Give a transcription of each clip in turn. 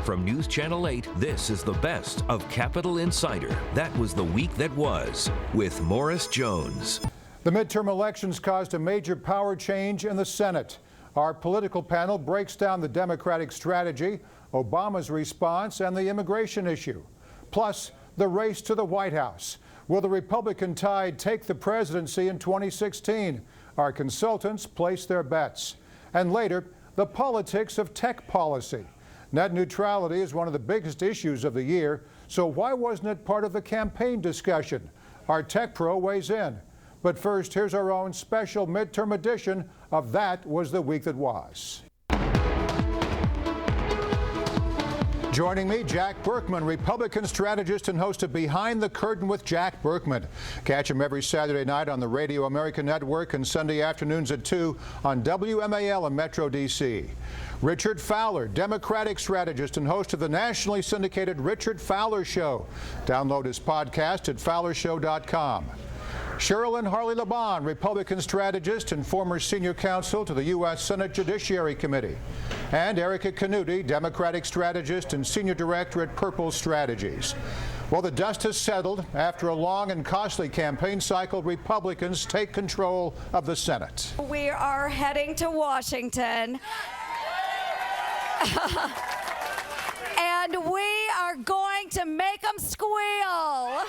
From News Channel 8, this is the best of Capitol Insider. That was the week that was, with Morris Jones. The midterm elections caused a major power change in the Senate. Our political panel breaks down the Democratic strategy, Obama's response, and the immigration issue. Plus, the race to the White House. Will the Republican tide take the presidency in 2016? Our consultants place their bets. And later, the politics of tech policy. Net neutrality is one of the biggest issues of the year, so why wasn't it part of the campaign discussion? Our tech pro weighs in. But first, here's our own special midterm edition of That Was the Week That Was. Joining me, Jack Berkman, Republican strategist and host of Behind the Curtain with Jack Berkman. Catch him every Saturday night on the Radio America Network and Sunday afternoons at 2 on WMAL in Metro D.C. Richard Fowler, Democratic strategist and host of the nationally syndicated Richard Fowler Show. Download his podcast at fowlershow.com. Sherilyn Harley-Laban, Republican strategist and former senior counsel to the U.S. Senate Judiciary Committee. And Erica Canuti, Democratic strategist and senior director at Purple Strategies. Well, the dust has settled. After a long and costly campaign cycle, Republicans take control of the Senate. We are heading to Washington. And we are going to make them squeal.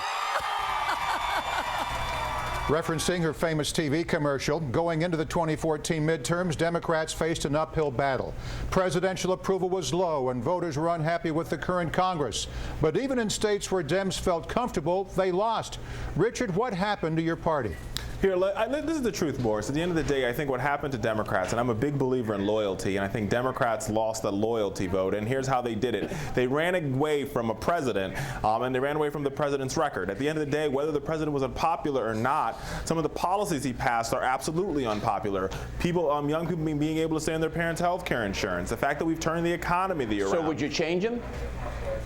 Referencing her famous TV commercial, going into the 2014 midterms, Democrats faced an uphill battle. Presidential approval was low and voters were unhappy with the current Congress. But even in states where Dems felt comfortable, they lost. Richard, what happened to your party? Here, this is the truth, Boris. At the end of the day, I think what happened to Democrats, and I'm a big believer in loyalty, and I think Democrats lost the loyalty vote, and here's how they did it. They ran away from a president, and they ran away from the president's record. At the end of the day, whether the president was unpopular or not, some of the policies he passed are absolutely unpopular. People, young people being able to stay on their parents' health care insurance, the fact that we've turned the economy the year round. So would you change them?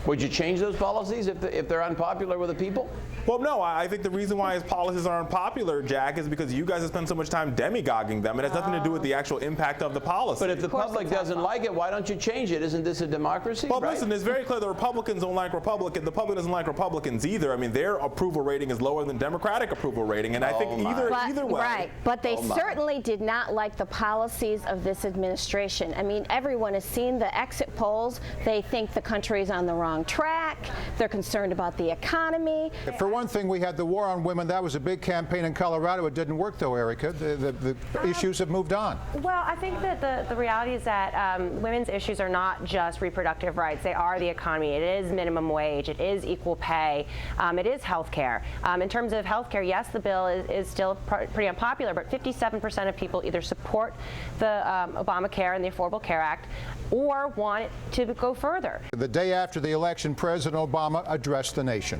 Would you change those policies if they're unpopular with the people? Well, no, I think the reason why his policies are unpopular, Jack, is because you guys have spent so much time demigogging them. It has nothing to do with the actual impact of the policy. But if the public doesn't like it, why don't you change it? Isn't this a democracy? Well, right? listen, it's very clear the Republicans don't like Republicans. The public doesn't like Republicans either. I mean, their approval rating is lower than Democratic approval rating, and I think either way. Right, but they certainly did not like the policies of this administration. I mean, everyone has seen the exit polls. They think the country is on the wrong track. They're concerned about the economy. For one thing, we had the war on women. That was a big campaign in Colorado. It didn't work, though, Erica. The issues have moved on. Well, I think that the reality is that women's issues are not just reproductive rights. They are the economy. It is minimum wage. It is equal pay. It is health care. In terms of health care, yes, the bill is still pretty unpopular, but 57% of people either support the Obamacare and the Affordable Care Act or want it to go further. The day after the election, President Obama addressed the nation.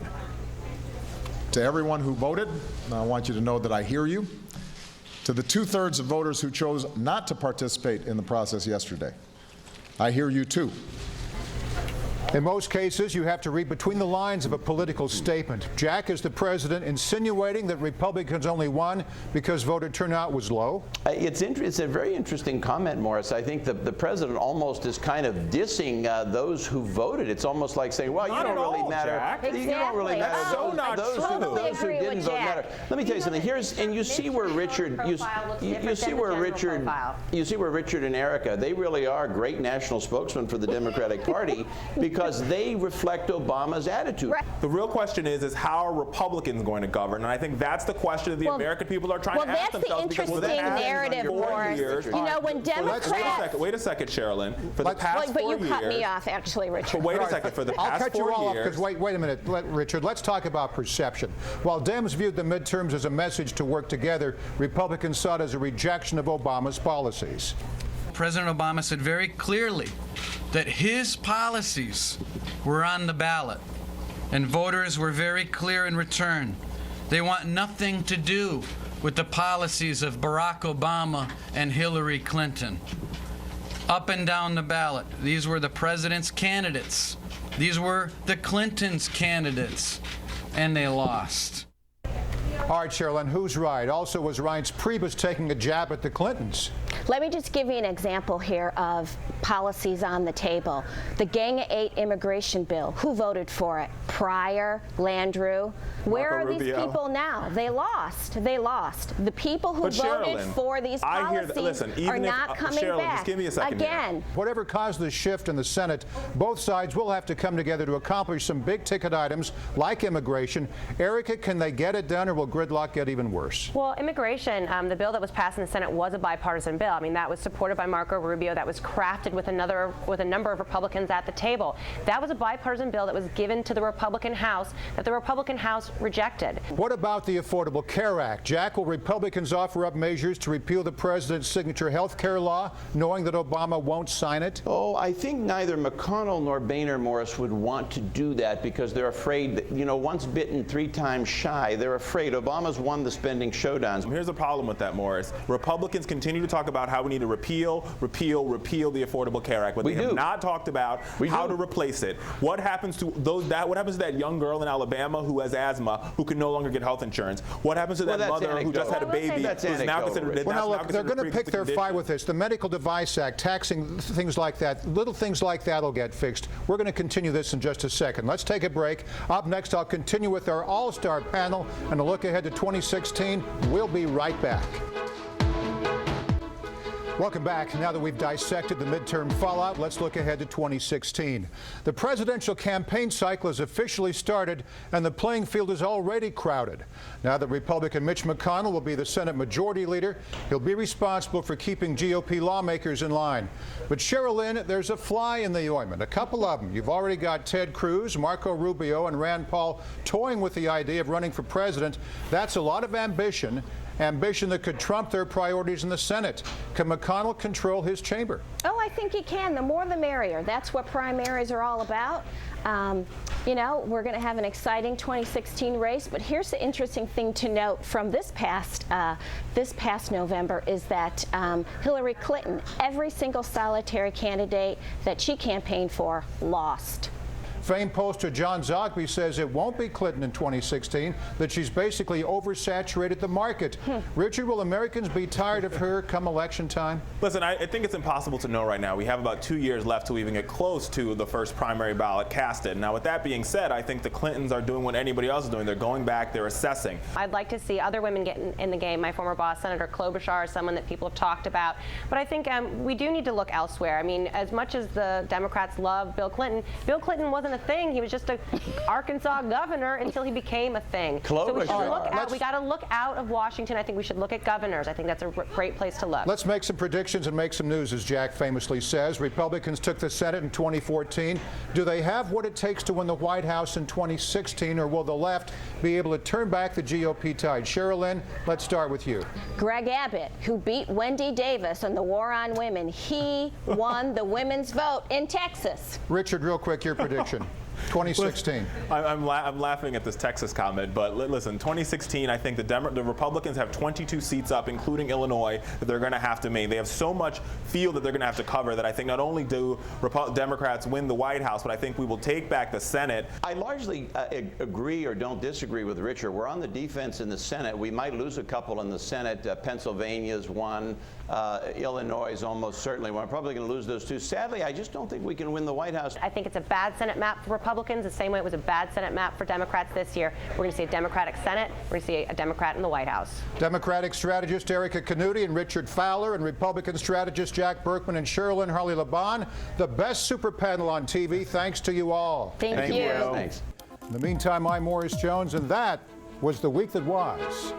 To everyone who voted, I want you to know that I hear you. To the 2/3 of voters who chose not to participate in the process yesterday, I hear you too. In most cases, you have to read between the lines of a political statement. Jack, is the president insinuating that Republicans only won because voter turnout was low? It's a very interesting comment, Morris. I think the president almost is kind of dissing those who voted. It's almost like saying, well, you don't really matter. Exactly. You don't really matter. Oh, Those who didn't vote matter. Let me tell you something. And you see where Richard, you see where Richard and Erica, they really are great national spokesmen for the Democratic Party because they reflect Obama's attitude. Right. The real question is how are Republicans going to govern? And I think that's the question that the American people are trying to ask themselves. Well, that's the interesting narrative, Morris. You know, when Democrats... Wait a second, Sherilyn. For the past 4 years... But you cut me off, actually, Richard. Wait a second. For the past 4 years... I'll cut you all off, because wait a minute, Richard. Let's talk about perception. While Dems viewed the midterms as a message to work together, Republicans saw it as a rejection of Obama's policies. President Obama said very clearly that his policies were on the ballot, and voters were very clear in return. They want nothing to do with the policies of Barack Obama and Hillary Clinton. Up and down the ballot, these were the president's candidates. These were the Clintons' candidates, and they lost. All right, Sherilyn, who's right? Also, was Reince Priebus taking a jab at the Clintons? Let me just give you an example here of policies on the table. The Gang of Eight immigration bill. Who voted for it? Pryor, Landrieu. Where are these people now? They lost. They lost. The people who voted for these policies are not coming back. Just give me a second again. here. Whatever caused the shift in the Senate, both sides will have to come together to accomplish some big-ticket items like immigration. Erica, can they get it done, or will gridlock get even worse? Well, immigration, the bill that was passed in the Senate was a bipartisan bill. I mean, that was supported by Marco Rubio. That was crafted with a number of Republicans at the table. That was a bipartisan bill that was given to the Republican House that the Republican House rejected. What about the Affordable Care Act? Jack, will Republicans offer up measures to repeal the president's signature health care law, knowing that Obama won't sign it? Oh, I think neither McConnell nor Boehner Morris would want to do that because they're afraid that, you know, once bitten, 3 times shy. They're afraid. Obama's won the spending showdowns. Here's the problem with that, Morris. Republicans continue to talk about how we need to repeal the Affordable Care Act, but they have not talked about how to replace it. What happens to what happens to that young girl in Alabama who has asthma, who can no longer get health insurance? What happens to that mother who just had a baby, who's now considered well, now look, they're going to pick their fight with this. The Medical Device Act, taxing things like that, little things like that will get fixed. We're going to continue this in just a second. Let's take a break. Up next, I'll continue with our all-star panel and a look ahead to 2016. We'll be right back. Welcome back. Now that we've dissected the midterm fallout, let's look ahead to 2016. The presidential campaign cycle has officially started, and the playing field is already crowded. Now that Republican Mitch McConnell will be the Senate Majority Leader, he'll be responsible for keeping GOP lawmakers in line. But Cheryl Lynn, there's a fly in the ointment, a couple of them. You've already got Ted Cruz, Marco Rubio, and Rand Paul toying with the idea of running for president. That's a lot of ambition that could trump their priorities in the Senate. Can McConnell control his chamber? Oh, I think he can. The more the merrier. That's what primaries are all about. You know, we're going to have an exciting 2016 race, but here's the interesting thing to note from this past November is that Hillary Clinton, every single solitary candidate that she campaigned for, lost. Famed pollster John Zogby says it won't be Clinton in 2016, that she's basically oversaturated the market. Richard, will Americans be tired of her come election time? Listen, I think it's impossible to know right now. We have about 2 years left to even get close to the first primary ballot casted. Now, with that being said, I think the Clintons are doing what anybody else is doing. They're going back, they're assessing. I'd like to see other women get in the game. My former boss, Senator Klobuchar, is someone that people have talked about. But I think we do need to look elsewhere. I mean, as much as the Democrats love Bill Clinton wasn't a thing. He was just an Arkansas governor until he became a thing. So we should look out. We got to look out of Washington. I think we should look at governors. I think that's a great place to look. Let's make some predictions and make some news, as Jack famously says. Republicans took the Senate in 2014. Do they have what it takes to win the White House in 2016, or will the left be able to turn back the GOP tide? Cheryl Lynn, let's start with you. Greg Abbott, who beat Wendy Davis on the war on women, he won the women's vote in Texas. Richard, real quick, your prediction. 2016. I'm laughing at this Texas comment, but listen, 2016, I think the Republicans have 22 seats up, including Illinois, that they're going to have to make. They have so much field that they're going to have to cover that I think not only do Democrats win the White House, but I think we will take back the Senate. I largely agree or don't disagree with Richard. We're on the defense in the Senate. We might lose a couple in the Senate. Pennsylvania's one. Illinois is almost certainly one. We're probably going to lose those two. Sadly, I just don't think we can win the White House. I think it's a bad Senate map for Republicans, the same way it was a bad Senate map for Democrats this year. We're going to see a Democratic Senate. We're going to see a Democrat in the White House. Democratic strategist Erica Canuti and Richard Fowler, and Republican strategist Jack Berkman and Sherilyn Harley-Laban. The best super panel on TV. Thanks to you all. Thank you. Thanks. In the meantime, I'm Morris Jones, and that was The Week That Was.